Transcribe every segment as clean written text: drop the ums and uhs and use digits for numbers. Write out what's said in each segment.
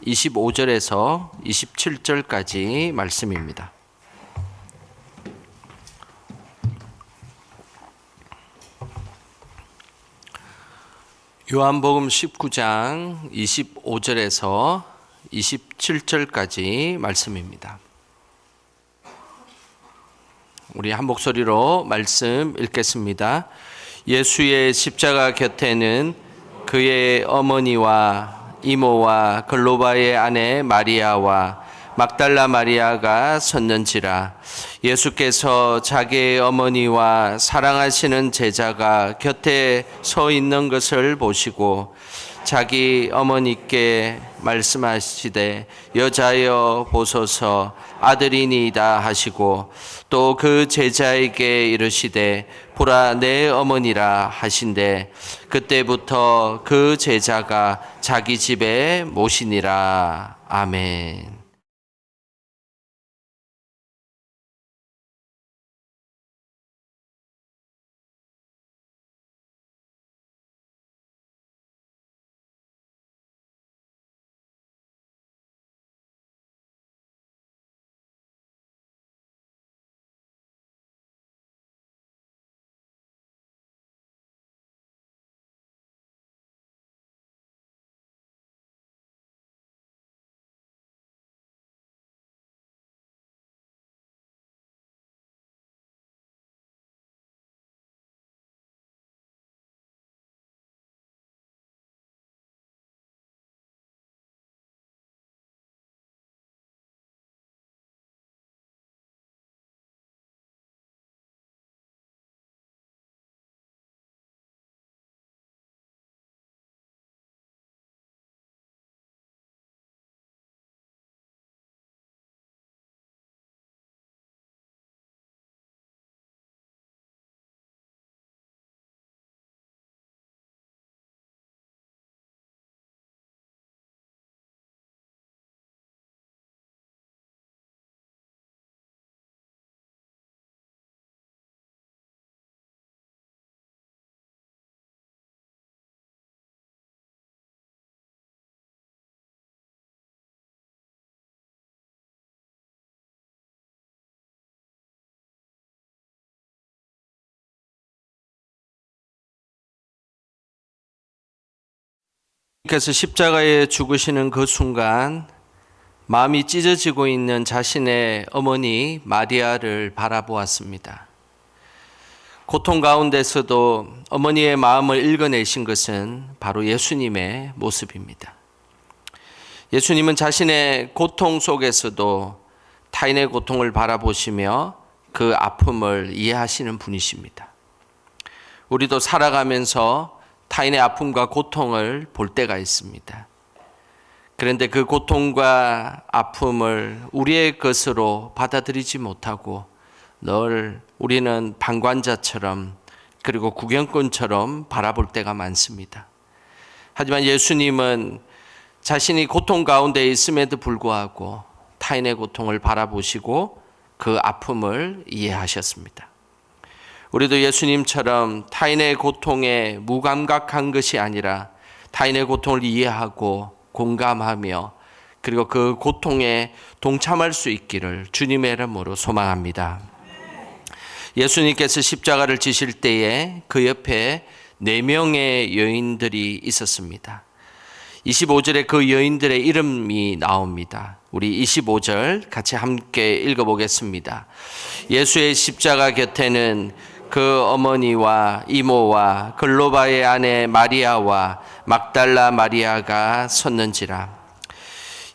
25절에서 27절까지 말씀입니다. 요한복음 19장 25절에서 27절까지 말씀입니다. 우리 한 목소리로 말씀 읽겠습니다. 예수의 십자가 곁에는 그의 어머니와 이모와 글로바의 아내 마리아와 막달라 마리아가 섰는지라. 예수께서 자기의 어머니와 사랑하시는 제자가 곁에 서 있는 것을 보시고 자기 어머니께 말씀하시되 여자여 보소서 아들이니이다 하시고 또 그 제자에게 이르시되 보라 내 어머니라 하신대 그때부터 그 제자가 자기 집에 모시니라. 아멘. 께서 십자가에 죽으시는 그 순간 마음이 찢어지고 있는 자신의 어머니 마리아를 바라보았습니다. 고통 가운데서도 어머니의 마음을 읽어내신 것은 바로 예수님의 모습입니다. 예수님은 자신의 고통 속에서도 타인의 고통을 바라보시며 그 아픔을 이해하시는 분이십니다. 우리도 살아가면서 타인의 아픔과 고통을 볼 때가 있습니다. 그런데 그 고통과 아픔을 우리의 것으로 받아들이지 못하고 늘 우리는 방관자처럼 그리고 구경꾼처럼 바라볼 때가 많습니다. 하지만 예수님은 자신이 고통 가운데 있음에도 불구하고 타인의 고통을 바라보시고 그 아픔을 이해하셨습니다. 우리도 예수님처럼 타인의 고통에 무감각한 것이 아니라 타인의 고통을 이해하고 공감하며 그리고 그 고통에 동참할 수 있기를 주님의 이름으로 소망합니다. 예수님께서 십자가를 지실 때에 그 옆에 4명의 여인들이 있었습니다. 25절에 그 여인들의 이름이 나옵니다. 우리 25절 같이 함께 읽어보겠습니다. 예수의 십자가 곁에는 그 어머니와 이모와 글로바의 아내 마리아와 막달라 마리아가 섰는지라.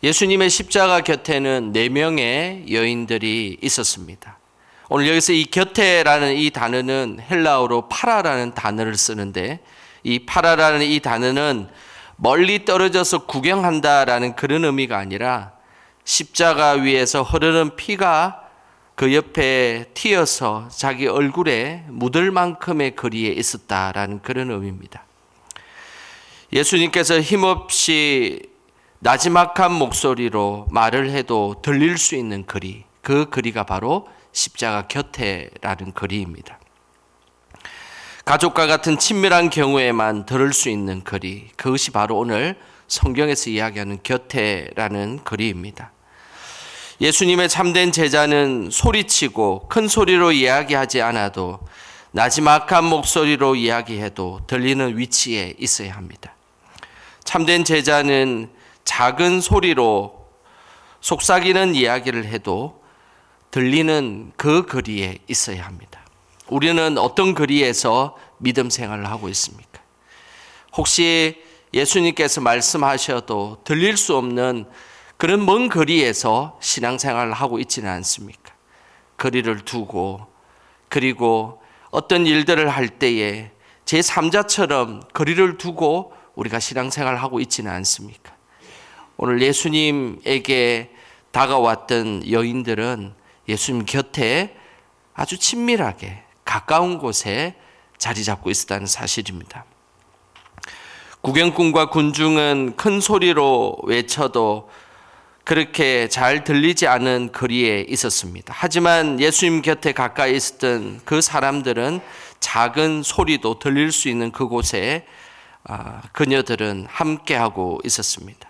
예수님의 십자가 곁에는 4명의 여인들이 있었습니다. 오늘 여기서 이 곁에라는 이 단어는 헬라어로 파라라는 단어를 쓰는데 이 파라라는 이 단어는 멀리 떨어져서 구경한다라는 그런 의미가 아니라 십자가 위에서 흐르는 피가 그 옆에 튀어서 자기 얼굴에 묻을 만큼의 거리에 있었다라는 그런 의미입니다. 예수님께서 힘없이 나지막한 목소리로 말을 해도 들릴 수 있는 거리, 그 거리가 바로 십자가 곁에라는 거리입니다. 가족과 같은 친밀한 경우에만 들을 수 있는 거리, 그것이 바로 오늘 성경에서 이야기하는 곁에라는 글입니다. 예수님의 참된 제자는 소리치고 큰 소리로 이야기하지 않아도 나지막한 목소리로 이야기해도 들리는 위치에 있어야 합니다. 참된 제자는 작은 소리로 속삭이는 이야기를 해도 들리는 그 거리에 있어야 합니다. 우리는 어떤 거리에서 믿음 생활을 하고 있습니까? 혹시 예수님께서 말씀하셔도 들릴 수 없는 그런 먼 거리에서 신앙생활을 하고 있지는 않습니까? 거리를 두고 그리고 어떤 일들을 할 때에 제3자처럼 거리를 두고 우리가 신앙생활을 하고 있지는 않습니까? 오늘 예수님에게 다가왔던 여인들은 예수님 곁에 아주 친밀하게 가까운 곳에 자리 잡고 있었다는 사실입니다. 구경꾼과 군중은 큰 소리로 외쳐도 그렇게 잘 들리지 않은 거리에 있었습니다. 하지만 예수님 곁에 가까이 있었던 그 사람들은 작은 소리도 들릴 수 있는 그곳에 그녀들은 함께하고 있었습니다.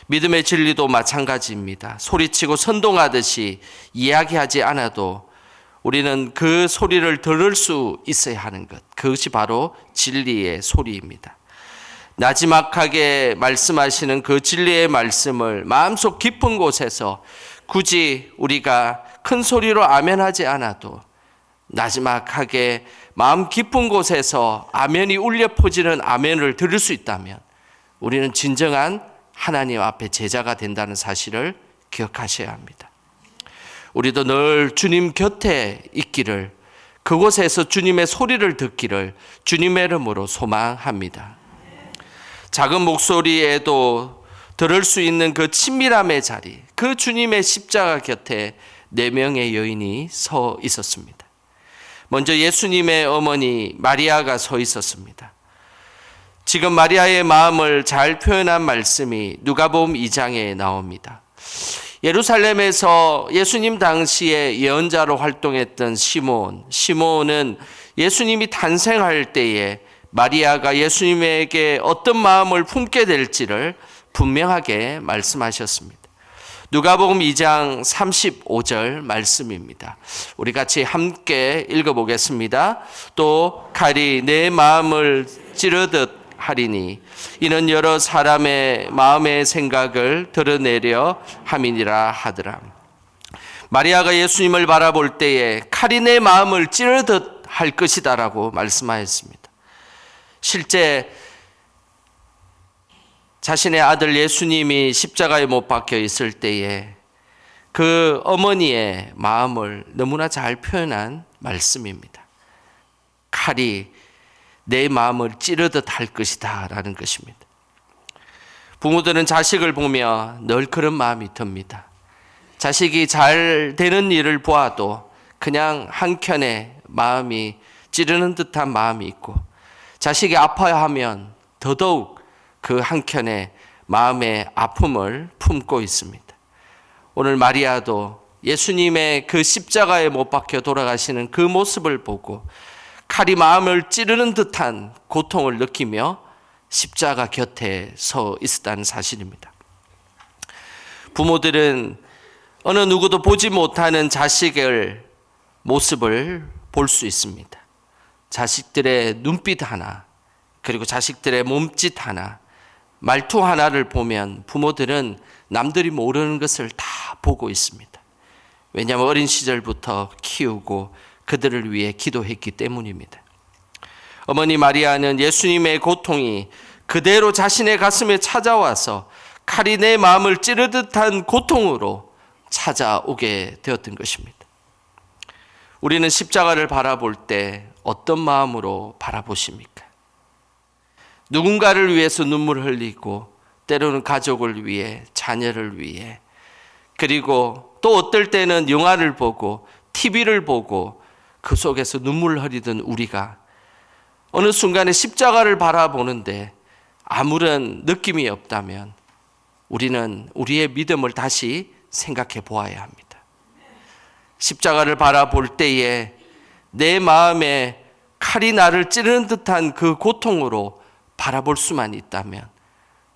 믿음의 진리도 마찬가지입니다. 소리치고 선동하듯이 이야기하지 않아도 우리는 그 소리를 들을 수 있어야 하는 것, 그것이 바로 진리의 소리입니다. 나지막하게 말씀하시는 그 진리의 말씀을 마음속 깊은 곳에서 굳이 우리가 큰 소리로 아멘하지 않아도 나지막하게 마음 깊은 곳에서 아멘이 울려 퍼지는 아멘을 들을 수 있다면 우리는 진정한 하나님 앞에 제자가 된다는 사실을 기억하셔야 합니다. 우리도 늘 주님 곁에 있기를, 그곳에서 주님의 소리를 듣기를 주님의 이름으로 소망합니다. 작은 목소리에도 들을 수 있는 그 친밀함의 자리, 그 주님의 십자가 곁에 4명의 여인이 서 있었습니다. 먼저 예수님의 어머니 마리아가 서 있었습니다. 지금 마리아의 마음을 잘 표현한 말씀이 누가복음 2장에 나옵니다. 예루살렘에서 예수님 당시에 예언자로 활동했던 시몬은 예수님이 탄생할 때에 마리아가 예수님에게 어떤 마음을 품게 될지를 분명하게 말씀하셨습니다. 누가복음 2장 35절 말씀입니다. 우리 같이 함께 읽어보겠습니다. 또 칼이 내 마음을 찌르듯 하리니 이는 여러 사람의 마음의 생각을 드러내려 함이니라 하더라. 마리아가 예수님을 바라볼 때에 칼이 내 마음을 찌르듯 할 것이다라고 말씀하였습니다. 실제 자신의 아들 예수님이 십자가에 못 박혀 있을 때에 그 어머니의 마음을 너무나 잘 표현한 말씀입니다. 칼이 내 마음을 찌르듯 할 것이다 라는 것입니다. 부모들은 자식을 보며 늘 그런 마음이 듭니다. 자식이 잘 되는 일을 보아도 그냥 한켠에 마음이 찌르는 듯한 마음이 있고, 자식이 아파하면 더더욱 그 한켠에 마음의 아픔을 품고 있습니다. 오늘 마리아도 예수님의 그 십자가에 못 박혀 돌아가시는 그 모습을 보고 칼이 마음을 찌르는 듯한 고통을 느끼며 십자가 곁에 서 있었다는 사실입니다. 부모들은 어느 누구도 보지 못하는 자식의 모습을 볼 수 있습니다. 자식들의 눈빛 하나, 그리고 자식들의 몸짓 하나, 말투 하나를 보면 부모들은 남들이 모르는 것을 다 보고 있습니다. 왜냐하면 어린 시절부터 키우고 그들을 위해 기도했기 때문입니다. 어머니 마리아는 예수님의 고통이 그대로 자신의 가슴에 찾아와서 칼이 내 마음을 찌르듯한 고통으로 찾아오게 되었던 것입니다. 우리는 십자가를 바라볼 때 어떤 마음으로 바라보십니까? 누군가를 위해서 눈물을 흘리고, 때로는 가족을 위해, 자녀를 위해, 그리고 또 어떨 때는 영화를 보고 TV를 보고 그 속에서 눈물을 흘리던 우리가 어느 순간에 십자가를 바라보는데 아무런 느낌이 없다면 우리는 우리의 믿음을 다시 생각해 보아야 합니다. 십자가를 바라볼 때에 내 마음에 칼이 나를 찌르는 듯한 그 고통으로 바라볼 수만 있다면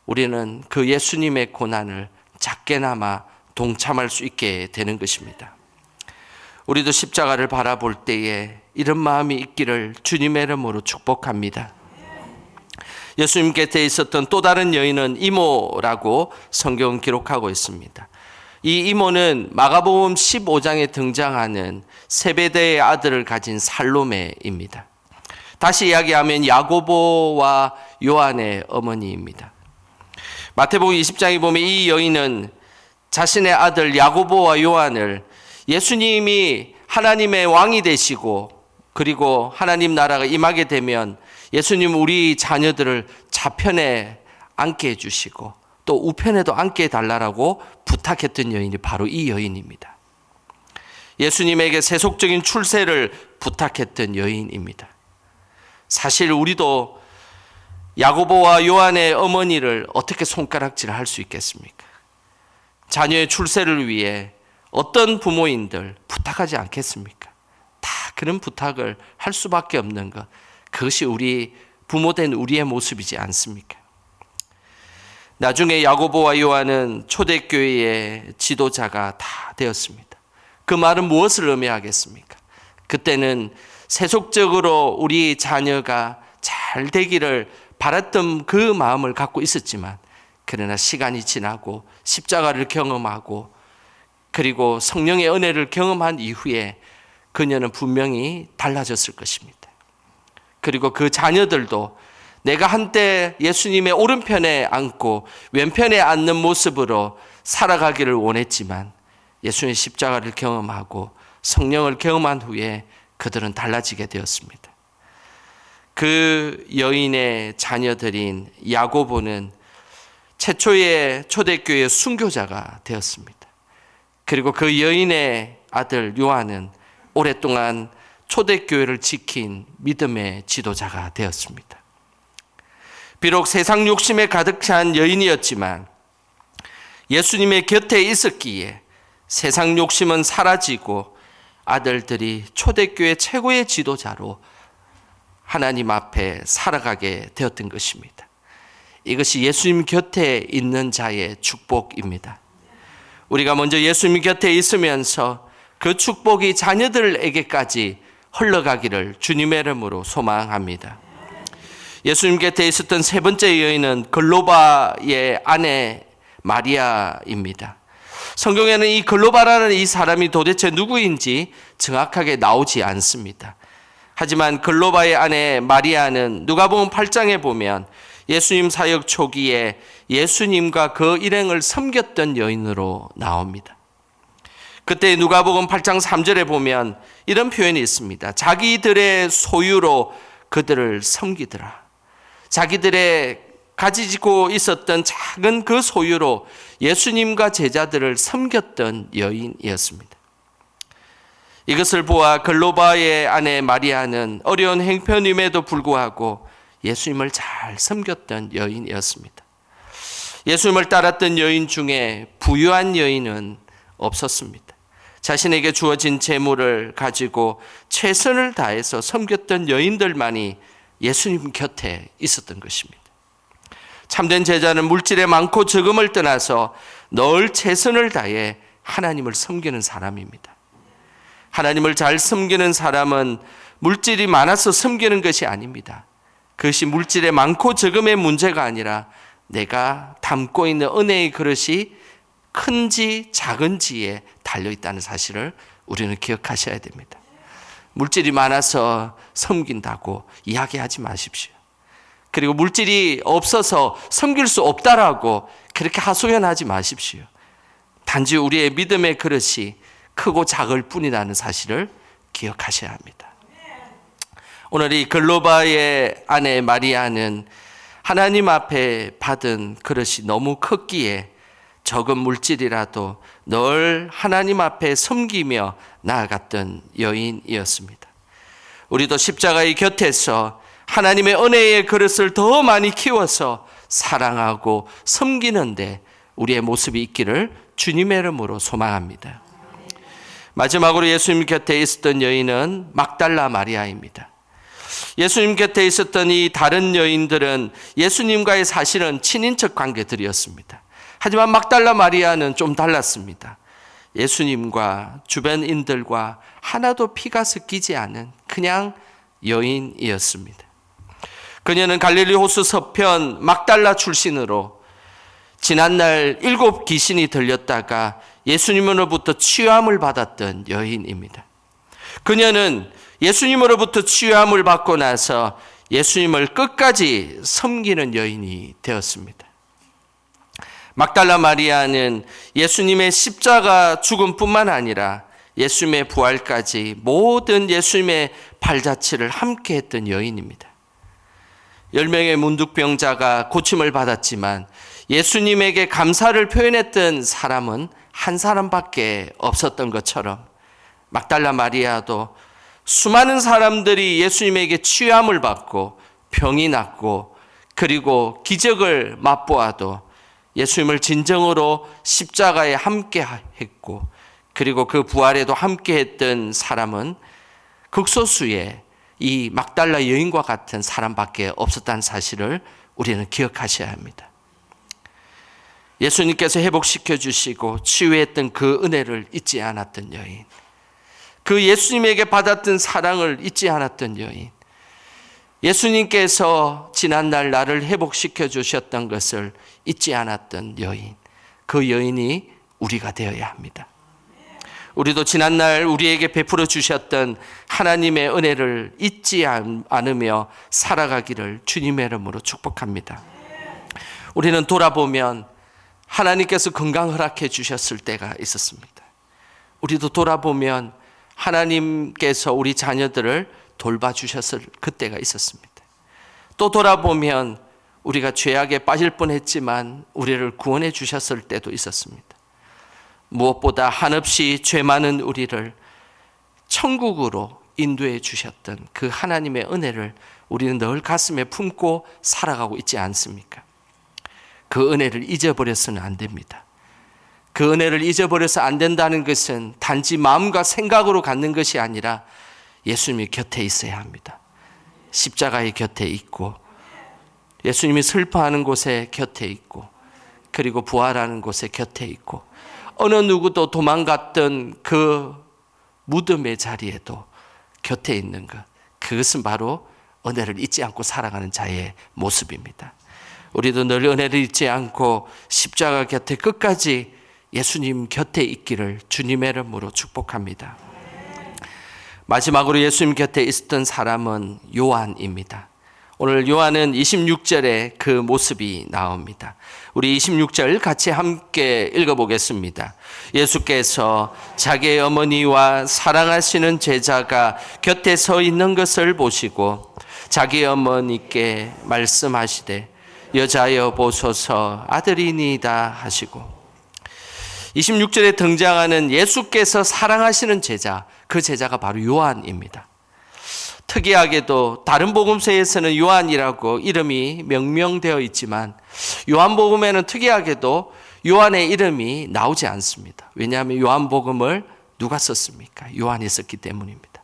우리는 그 예수님의 고난을 작게나마 동참할 수 있게 되는 것입니다. 우리도 십자가를 바라볼 때에 이런 마음이 있기를 주님의 이름으로 축복합니다. 예수님 곁에 있었던 또 다른 여인은 이모라고 성경은 기록하고 있습니다. 이 이모는 마가복음 15장에 등장하는 세베대의 아들을 가진 살로메입니다. 다시 이야기하면 야고보와 요한의 어머니입니다. 마태복음 20장에 보면 이 여인은 자신의 아들 야고보와 요한을 예수님이 하나님의 왕이 되시고 그리고 하나님 나라가 임하게 되면 예수님 우리 자녀들을 좌편에 앉게 해주시고 또 우편에도 앉게 해달라고 부탁했던 여인이 바로 이 여인입니다. 예수님에게 세속적인 출세를 부탁했던 여인입니다. 사실 우리도 야고보와 요한의 어머니를 어떻게 손가락질할 수 있겠습니까? 자녀의 출세를 위해 어떤 부모인들 부탁하지 않겠습니까? 다 그런 부탁을 할 수밖에 없는 것, 그것이 우리 부모된 우리의 모습이지 않습니까? 나중에 야고보와 요한은 초대교회의 지도자가 다 되었습니다. 그 말은 무엇을 의미하겠습니까? 그때는 세속적으로 우리 자녀가 잘 되기를 바랐던 그 마음을 갖고 있었지만, 그러나 시간이 지나고 십자가를 경험하고 그리고 성령의 은혜를 경험한 이후에 그녀는 분명히 달라졌을 것입니다. 그리고 그 자녀들도 내가 한때 예수님의 오른편에 앉고 왼편에 앉는 모습으로 살아가기를 원했지만 예수님의 십자가를 경험하고 성령을 경험한 후에 그들은 달라지게 되었습니다. 그 여인의 자녀들인 야고보는 최초의 초대교회 순교자가 되었습니다. 그리고 그 여인의 아들 요한은 오랫동안 초대교회를 지킨 믿음의 지도자가 되었습니다. 비록 세상 욕심에 가득 찬 여인이었지만 예수님의 곁에 있었기에 세상 욕심은 사라지고 아들들이 초대교회 최고의 지도자로 하나님 앞에 살아가게 되었던 것입니다. 이것이 예수님 곁에 있는 자의 축복입니다. 우리가 먼저 예수님 곁에 있으면서 그 축복이 자녀들에게까지 흘러가기를 주님의 이름으로 소망합니다. 예수님 곁에 있었던 세 번째 여인은 글로바의 아내 마리아입니다. 성경에는 이 글로바라는 이 사람이 도대체 누구인지 정확하게 나오지 않습니다. 하지만 글로바의 아내 마리아는 누가복음 8장에 보면 예수님 사역 초기에 예수님과 그 일행을 섬겼던 여인으로 나옵니다. 그때 누가복음 8장 3절에 보면 이런 표현이 있습니다. 자기들의 소유로 그들을 섬기더라. 자기들의 가지고 있었던 작은 그 소유로 예수님과 제자들을 섬겼던 여인이었습니다. 이것을 보아 글로바의 아내 마리아는 어려운 형편임에도 불구하고 예수님을 잘 섬겼던 여인이었습니다. 예수님을 따랐던 여인 중에 부유한 여인은 없었습니다. 자신에게 주어진 재물을 가지고 최선을 다해서 섬겼던 여인들만이 예수님 곁에 있었던 것입니다. 참된 제자는 물질에 많고 적음을 떠나서 늘 최선을 다해 하나님을 섬기는 사람입니다. 하나님을 잘 섬기는 사람은 물질이 많아서 섬기는 것이 아닙니다. 그것이 물질에 많고 적음의 문제가 아니라 내가 담고 있는 은혜의 그릇이 큰지 작은지에 달려있다는 사실을 우리는 기억하셔야 됩니다. 물질이 많아서 섬긴다고 이야기하지 마십시오. 그리고 물질이 없어서 섬길 수 없다라고 그렇게 하소연하지 마십시오. 단지 우리의 믿음의 그릇이 크고 작을 뿐이라는 사실을 기억하셔야 합니다. 오늘 이 글로바의 아내 마리아는 하나님 앞에 받은 그릇이 너무 컸기에 적은 물질이라도 늘 하나님 앞에 섬기며 나아갔던 여인이었습니다. 우리도 십자가의 곁에서 하나님의 은혜의 그릇을 더 많이 키워서 사랑하고 섬기는데 우리의 모습이 있기를 주님의 이름으로 소망합니다. 마지막으로 예수님 곁에 있었던 여인은 막달라 마리아입니다. 예수님 곁에 있었던 이 다른 여인들은 예수님과의 사실은 친인척 관계들이었습니다. 하지만 막달라 마리아는 좀 달랐습니다. 예수님과 주변인들과 하나도 피가 섞이지 않은 그냥 여인이었습니다. 그녀는 갈릴리 호수 서편 막달라 출신으로 지난날 7 귀신이 들렸다가 예수님으로부터 치유함을 받았던 여인입니다. 그녀는 예수님으로부터 치유함을 받고 나서 예수님을 끝까지 섬기는 여인이 되었습니다. 막달라 마리아는 예수님의 십자가 죽음뿐만 아니라 예수님의 부활까지 모든 예수님의 발자취를 함께 했던 여인입니다. 10명의 문득병자가 고침을 받았지만 예수님에게 감사를 표현했던 사람은 한 사람밖에 없었던 것처럼 막달라 마리아도 수많은 사람들이 예수님에게 치유함을 받고 병이 낫고 그리고 기적을 맛보아도 예수님을 진정으로 십자가에 함께 했고 그리고 그 부활에도 함께 했던 사람은 극소수의 이 막달라 여인과 같은 사람밖에 없었다는 사실을 우리는 기억하셔야 합니다. 예수님께서 회복시켜 주시고 치유했던 그 은혜를 잊지 않았던 여인, 그 예수님에게 받았던 사랑을 잊지 않았던 여인, 예수님께서 지난날 나를 회복시켜 주셨던 것을 잊지 않았던 여인, 그 여인이 우리가 되어야 합니다. 우리도 지난날 우리에게 베풀어 주셨던 하나님의 은혜를 잊지 않으며 살아가기를 주님의 이름으로 축복합니다. 우리는 돌아보면 하나님께서 건강 허락해 주셨을 때가 있었습니다. 우리도 돌아보면 하나님께서 우리 자녀들을 돌봐주셨을 그때가 있었습니다. 또 돌아보면 우리가 죄악에 빠질 뻔했지만 우리를 구원해 주셨을 때도 있었습니다. 무엇보다 한없이 죄 많은 우리를 천국으로 인도해 주셨던 그 하나님의 은혜를 우리는 늘 가슴에 품고 살아가고 있지 않습니까? 그 은혜를 잊어버려서는 안 됩니다. 그 은혜를 잊어버려서 안 된다는 것은 단지 마음과 생각으로 갖는 것이 아니라 예수님이 곁에 있어야 합니다. 십자가의 곁에 있고 예수님이 슬퍼하는 곳에 곁에 있고 그리고 부활하는 곳에 곁에 있고 어느 누구도 도망갔던 그 무덤의 자리에도 곁에 있는 것, 그것은 바로 은혜를 잊지 않고 살아가는 자의 모습입니다. 우리도 늘 은혜를 잊지 않고 십자가 곁에 끝까지 예수님 곁에 있기를 주님의 이름으로 축복합니다. 마지막으로 예수님 곁에 있었던 사람은 요한입니다. 오늘 요한은 26절에 그 모습이 나옵니다. 우리 26절 같이 함께 읽어보겠습니다. 예수께서 자기의 어머니와 사랑하시는 제자가 곁에 서 있는 것을 보시고 자기 어머니께 말씀하시되 여자여 보소서 아들이니이다 하시고 26절에 등장하는 예수께서 사랑하시는 제자, 그 제자가 바로 요한입니다. 특이하게도 다른 복음서에서는 요한이라고 이름이 명명되어 있지만 요한복음에는 특이하게도 요한의 이름이 나오지 않습니다. 왜냐하면 요한복음을 누가 썼습니까? 요한이 썼기 때문입니다.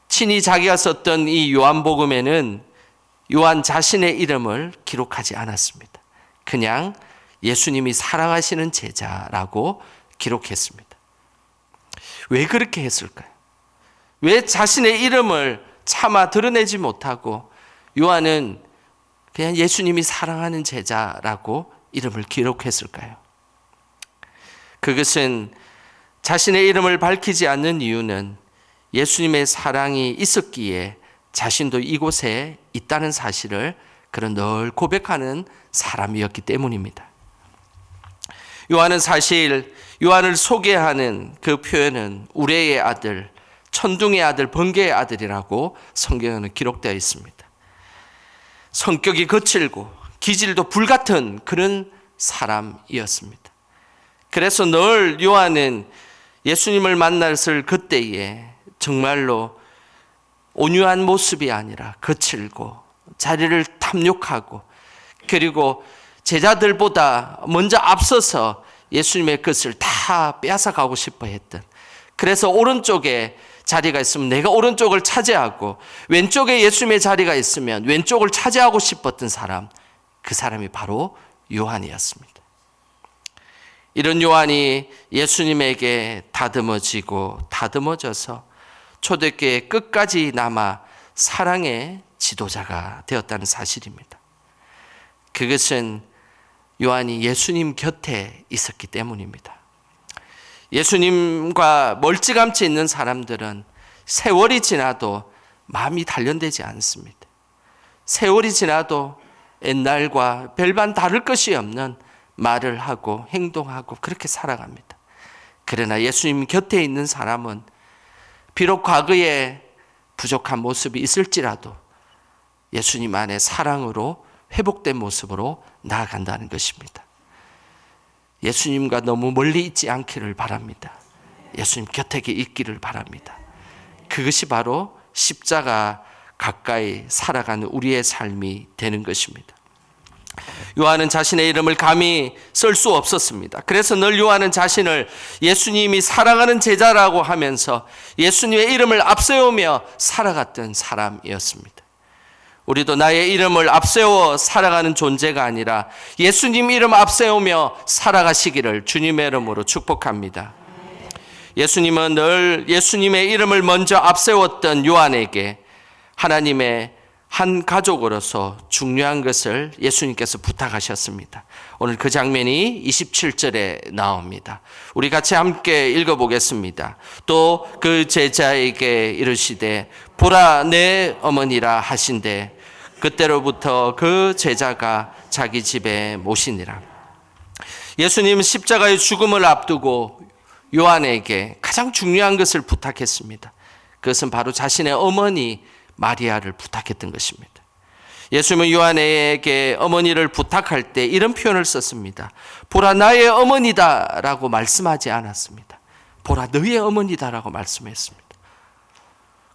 친히 자기가 썼던 이 요한복음에는 요한 자신의 이름을 기록하지 않았습니다. 그냥 예수님이 사랑하시는 제자라고 기록했습니다. 왜 그렇게 했을까요? 왜 자신의 이름을 차마 드러내지 못하고 요한은 그냥 예수님이 사랑하는 제자라고 이름을 기록했을까요? 그것은 자신의 이름을 밝히지 않는 이유는 예수님의 사랑이 있었기에 자신도 이곳에 있다는 사실을 그런 늘 고백하는 사람이었기 때문입니다. 요한은 사실 요한을 소개하는 그 표현은 우레의 아들, 천둥의 아들, 번개의 아들이라고 성경에는 기록되어 있습니다. 성격이 거칠고 기질도 불같은 그런 사람이었습니다. 그래서 늘 요한은 예수님을 만났을 그때에 정말로 온유한 모습이 아니라 거칠고 자리를 탐욕하고 그리고 제자들보다 먼저 앞서서 예수님의 것을 다 빼앗아가고 싶어 했던, 그래서 오른쪽에 자리가 있으면 내가 오른쪽을 차지하고 왼쪽에 예수님의 자리가 있으면 왼쪽을 차지하고 싶었던 사람, 그 사람이 바로 요한이었습니다. 이런 요한이 예수님에게 다듬어져서 초대교회 끝까지 남아 사랑의 지도자가 되었다는 사실입니다. 그것은 요한이 예수님 곁에 있었기 때문입니다. 예수님과 멀찌감치 있는 사람들은 세월이 지나도 마음이 단련되지 않습니다. 세월이 지나도 옛날과 별반 다를 것이 없는 말을 하고 행동하고 그렇게 살아갑니다. 그러나 예수님 곁에 있는 사람은 비록 과거에 부족한 모습이 있을지라도 예수님 안에 사랑으로 회복된 모습으로 나아간다는 것입니다. 예수님과 너무 멀리 있지 않기를 바랍니다. 예수님 곁에 있기를 바랍니다. 그것이 바로 십자가 가까이 살아가는 우리의 삶이 되는 것입니다. 요한은 자신의 이름을 감히 쓸 수 없었습니다. 그래서 늘 요한은 자신을 예수님이 사랑하는 제자라고 하면서 예수님의 이름을 앞세우며 살아갔던 사람이었습니다. 우리도 나의 이름을 앞세워 살아가는 존재가 아니라 예수님 이름 앞세우며 살아가시기를 주님의 이름으로 축복합니다. 예수님은 늘 예수님의 이름을 먼저 앞세웠던 요한에게 하나님의 한 가족으로서 중요한 것을 예수님께서 부탁하셨습니다. 오늘 그 장면이 27절에 나옵니다. 우리 같이 함께 읽어보겠습니다. 또 그 제자에게 이르시되 보라 내 어머니라 하신대 그때로부터 그 제자가 자기 집에 모시니라. 예수님은 십자가의 죽음을 앞두고 요한에게 가장 중요한 것을 부탁했습니다. 그것은 바로 자신의 어머니 마리아를 부탁했던 것입니다. 예수님은 요한에게 어머니를 부탁할 때 이런 표현을 썼습니다. 보라 나의 어머니다 라고 말씀하지 않았습니다. 보라 너의 어머니다 라고 말씀했습니다.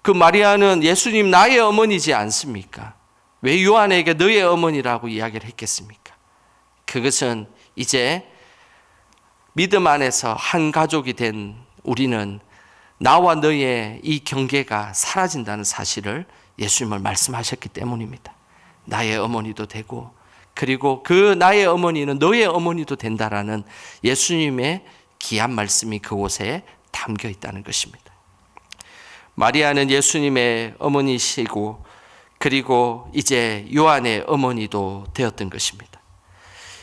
그 마리아는 예수님 나의 어머니지 않습니까? 왜 요한에게 너의 어머니라고 이야기를 했겠습니까? 그것은 이제 믿음 안에서 한 가족이 된 우리는 나와 너의 이 경계가 사라진다는 사실을 예수님을 말씀하셨기 때문입니다. 나의 어머니도 되고 그리고 그 나의 어머니는 너의 어머니도 된다라는 예수님의 귀한 말씀이 그곳에 담겨 있다는 것입니다. 마리아는 예수님의 어머니시고 그리고 이제 요한의 어머니도 되었던 것입니다.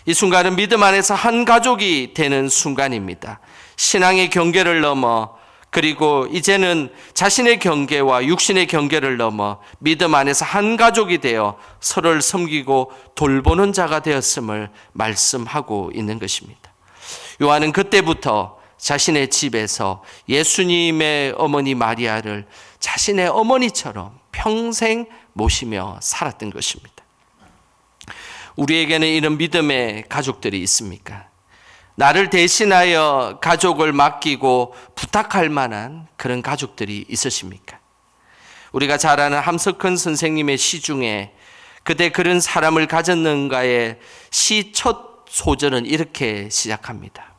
이 순간은 믿음 안에서 한 가족이 되는 순간입니다. 신앙의 경계를 넘어 그리고 이제는 자신의 경계와 육신의 경계를 넘어 믿음 안에서 한 가족이 되어 서로를 섬기고 돌보는 자가 되었음을 말씀하고 있는 것입니다. 요한은 그때부터 자신의 집에서 예수님의 어머니 마리아를 자신의 어머니처럼 평생 모시며 살았던 것입니다. 우리에게는 이런 믿음의 가족들이 있습니까? 나를 대신하여 가족을 맡기고 부탁할 만한 그런 가족들이 있으십니까? 우리가 잘 아는 함석헌 선생님의 시 중에 그대 그런 사람을 가졌는가의 시 첫 소절은 이렇게 시작합니다.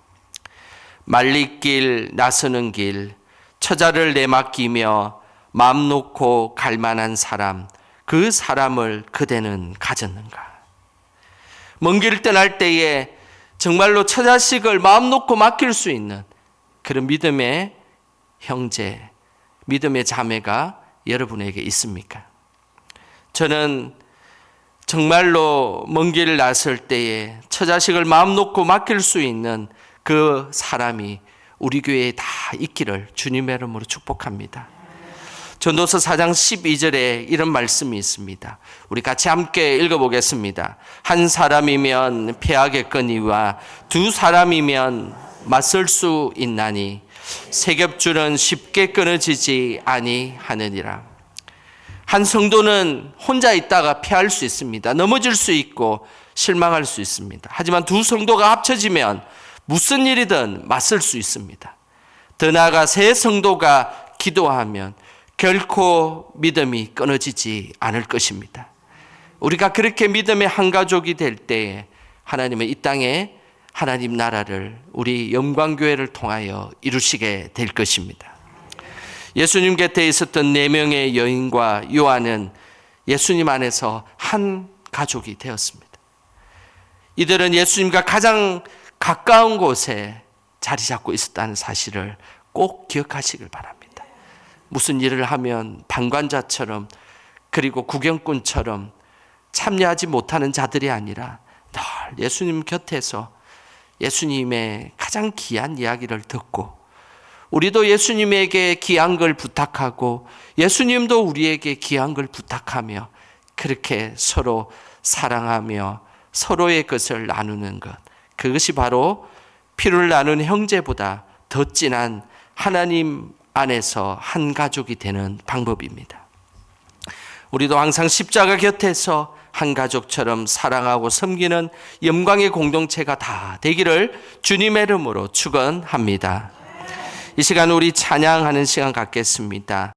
말리길 나서는 길 처자를 내맡기며 마음 놓고 갈 만한 사람 그 사람을 그대는 가졌는가? 먼 길 떠날 때에 정말로 처자식을 마음 놓고 맡길 수 있는 그런 믿음의 형제, 믿음의 자매가 여러분에게 있습니까? 저는 정말로 먼 길을 나설 때에 처자식을 마음 놓고 맡길 수 있는 그 사람이 우리 교회에 다 있기를 주님의 이름으로 축복합니다. 전도서 4장 12절에 이런 말씀이 있습니다. 우리 같이 함께 읽어보겠습니다. 한 사람이면 패하겠거니와 두 사람이면 맞설 수 있나니 세 겹줄은 쉽게 끊어지지 아니하느니라. 한 성도는 혼자 있다가 패할 수 있습니다. 넘어질 수 있고 실망할 수 있습니다. 하지만 두 성도가 합쳐지면 무슨 일이든 맞설 수 있습니다. 더 나아가 세 성도가 기도하면 결코 믿음이 끊어지지 않을 것입니다. 우리가 그렇게 믿음의 한 가족이 될 때에 하나님은 이 땅에 하나님 나라를 우리 영광교회를 통하여 이루시게 될 것입니다. 예수님 곁에 있었던 4명의 여인과 요한은 예수님 안에서 한 가족이 되었습니다. 이들은 예수님과 가장 가까운 곳에 자리 잡고 있었다는 사실을 꼭 기억하시길 바랍니다. 무슨 일을 하면 방관자처럼 그리고 구경꾼처럼 참여하지 못하는 자들이 아니라 늘 예수님 곁에서 예수님의 가장 귀한 이야기를 듣고 우리도 예수님에게 귀한 걸 부탁하고 예수님도 우리에게 귀한 걸 부탁하며 그렇게 서로 사랑하며 서로의 것을 나누는 것, 그것이 바로 피를 나눈 형제보다 더 진한 하나님 안에서 한 가족이 되는 방법입니다. 우리도 항상 십자가 곁에서 한 가족처럼 사랑하고 섬기는 영광의 공동체가 다 되기를 주님의 이름으로 축원합니다. 이 시간 우리 찬양하는 시간 갖겠습니다.